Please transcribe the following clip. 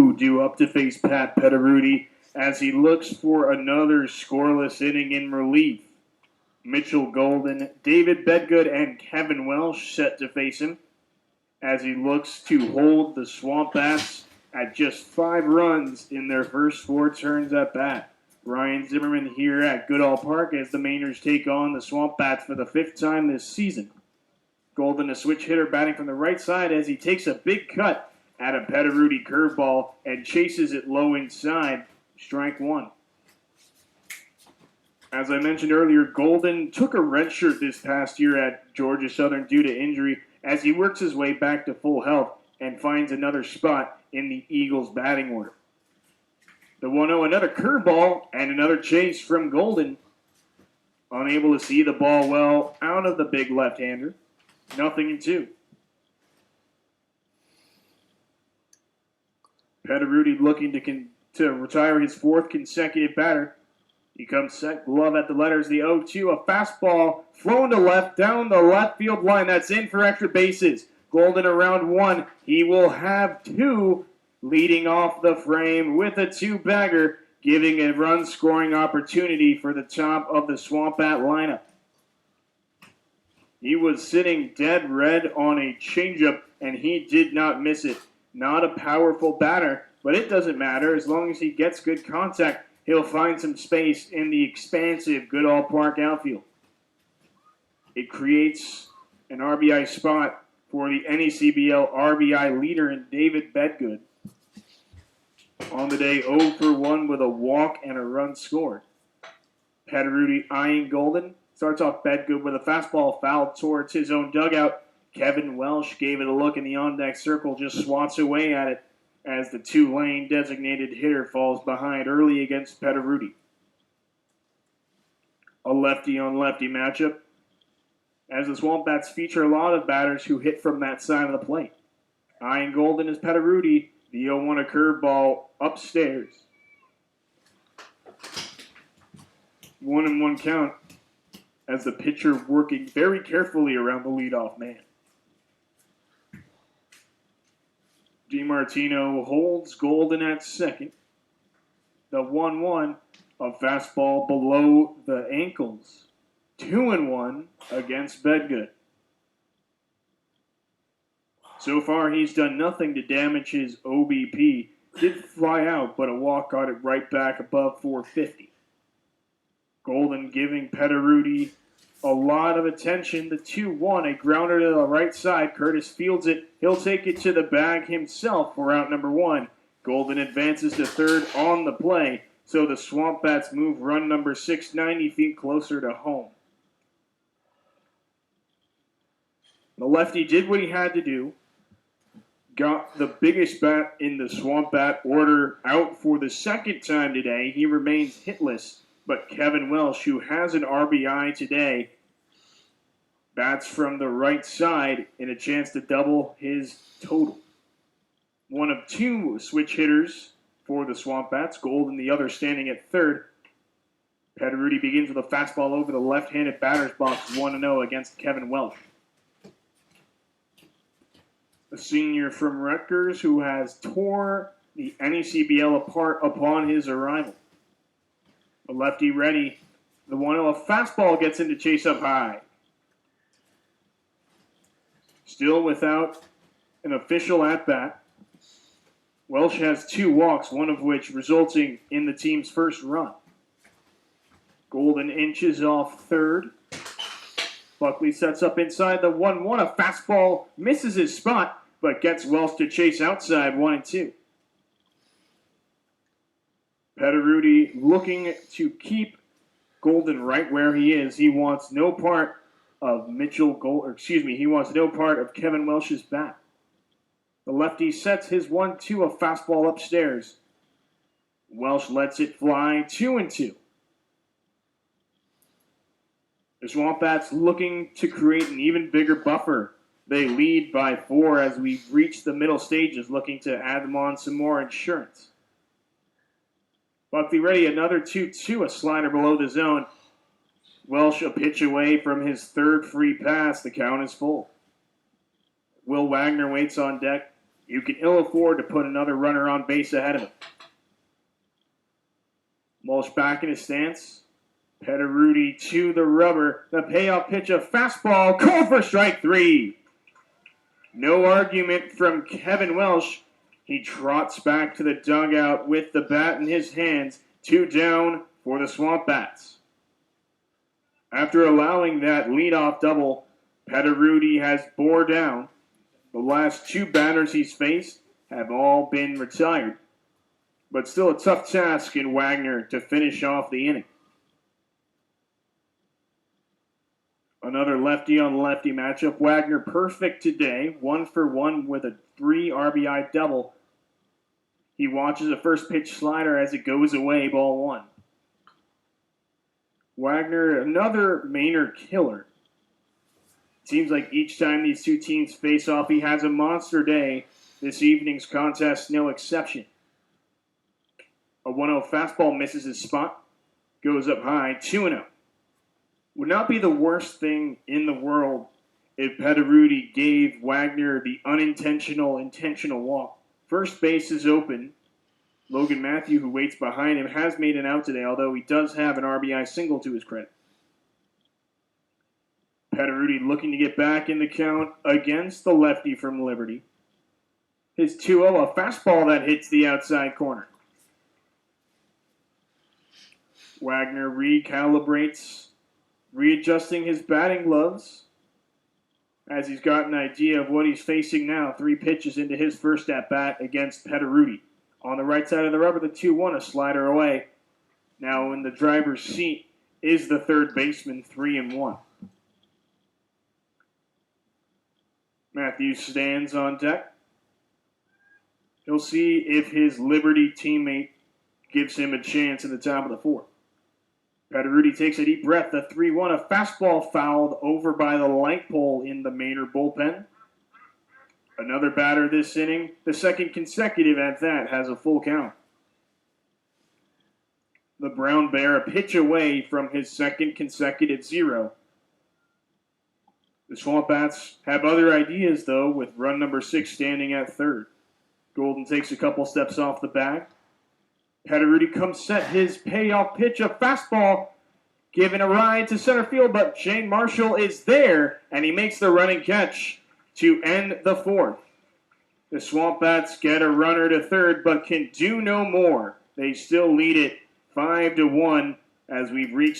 2 due up to face Pat Petteruti as he looks for another scoreless inning in relief. Mitchell Golden, David Bedgood, and Kevin Welsh set to face him as he looks to hold the Swamp Bats at just 5 runs in their first 4 turns at bat. Ryan Zimmerman here at Goodall Park as the Mainers take on the Swamp Bats for the 5th time this season. Golden, a switch hitter, batting from the right side as he takes a big cut at a Petteruti curveball and chases it low inside. Strike 1. As I mentioned earlier, Golden took a red shirt this past year at Georgia Southern due to injury as he works his way back to full health and finds another spot in the Eagles' batting order. The 1-0, another curveball and another chase from Golden. Unable to see the ball well out of the big left-hander. 0-2. Petteruti looking to retire his 4th consecutive batter. He comes set, glove at the letters, the 0-2, a fastball flown to left, down the left field line. That's in for extra bases. Golden around 1. He will have 2 leading off the frame with a 2-bagger, giving a run-scoring opportunity for the top of the Swamp Bat lineup. He was sitting dead red on a changeup, and he did not miss it. Not a powerful batter, but it doesn't matter. As long as he gets good contact, he'll find some space in the expansive Goodall Park outfield. It creates an RBI spot for the NECBL RBI leader in David Bedgood. On the day, 0 for 1 with a walk and a run scored. Petteruti eyeing Golden. Starts off Bedgood with a fastball fouled towards his own dugout. Kevin Welsh gave it a look in the on-deck circle, just swats away at it as the Tulane designated hitter falls behind early against Petteruti. A lefty-on-lefty matchup, as the Swamp Bats feature a lot of batters who hit from that side of the plate. Eyeing Golden is Petteruti. The 0-1 a curveball upstairs. 1-1 count as the pitcher working very carefully around the leadoff man. DiMartino holds Golden at second. The 1-1, a fastball below the ankles. 2-1 against Bedgood. So far, he's done nothing to damage his OBP. Did fly out, but a walk got it right back above 450. Golden giving Petteruti a lot of attention. The 2-1, a grounder to the right side. Curtis fields it. He'll take it to the bag himself for out number 1. Golden advances to third on the play, so the Swamp Bats move run number 6 90 feet closer to home. The lefty did what he had to do. Got the biggest bat in the Swamp Bat order out for the second time today. He remains hitless, but Kevin Welsh, who has an RBI today, bats from the right side in a chance to double his total. One of 2 switch hitters for the Swamp Bats, Golden the other standing at third. Petteruti begins with a fastball over the left-handed batter's box, 1-0 against Kevin Welsh. A senior from Rutgers who has tore the NECBL apart upon his arrival. A lefty ready. The 1-0, a fastball gets into chase up high. Still without an official at-bat. Welsh has 2 walks, one of which resulting in the team's first run. Golden inches off third. Buckley sets up inside the 1-1. A fastball misses his spot, but gets Welsh to chase outside 1-2. Petteruti looking to keep Golden right where he is. He wants no part of he wants no part of Kevin Welsh's bat. The lefty sets his 1-2, a fastball upstairs. Welsh lets it fly 2-2. The Swamp Bats looking to create an even bigger buffer. They lead by 4 as we reach the middle stages, looking to add them on some more insurance. Buckley ready, another 2-2, a slider below the zone. Welsh a pitch away from his third free pass. The count is full. Will Wagner waits on deck. You can ill afford to put another runner on base ahead of him. Mulch back in his stance. Petteruti to the rubber. The payoff pitch, a fastball. Called for strike 3. No argument from Kevin Welsh. He trots back to the dugout with the bat in his hands. 2 down for the Swamp Bats. After allowing that leadoff double, Petteruti has bore down. The last 2 batters he's faced have all been retired. But still a tough task in Wagner to finish off the inning. Another lefty-on-lefty matchup. Wagner perfect today, 1 for 1 with a 3 RBI double. He watches a first pitch slider as it goes away, ball 1. Wagner, another Maynard killer. Seems like each time these 2 teams face off, he has a monster day. This evening's contest, no exception. A 1-0 fastball misses his spot, goes up high, 2-0. Would not be the worst thing in the world if Petteruti gave Wagner the intentional walk. First base is open. Logan Matthew, who waits behind him, has made an out today, although he does have an RBI single to his credit. Petteruti looking to get back in the count against the lefty from Liberty. His 2-0, a fastball that hits the outside corner. Wagner recalibrates, readjusting his batting gloves as he's got an idea of what he's facing now. 3 pitches into his first at-bat against Petteruti. On the right side of the rubber, the 2-1, a slider away. Now in the driver's seat is the third baseman, 3-1. Matthews stands on deck. He'll see if his Liberty teammate gives him a chance in the top of the 4th. Petteruti takes a deep breath. The 3-1, a fastball fouled over by the light pole in the Maynard bullpen. Another batter this inning, the second consecutive at that, has a full count. The Brown Bear a pitch away from his second consecutive 0. The Swamp Bats have other ideas, though, with run number 6 standing at third. Golden takes a couple steps off the bag. Petteruti comes set his payoff pitch, a fastball, given a ride to center field, but Shane Marshall is there, and he makes the running catch to end the 4th. The Swamp Bats get a runner to third, but can do no more. They still lead it 5-1 as we've reached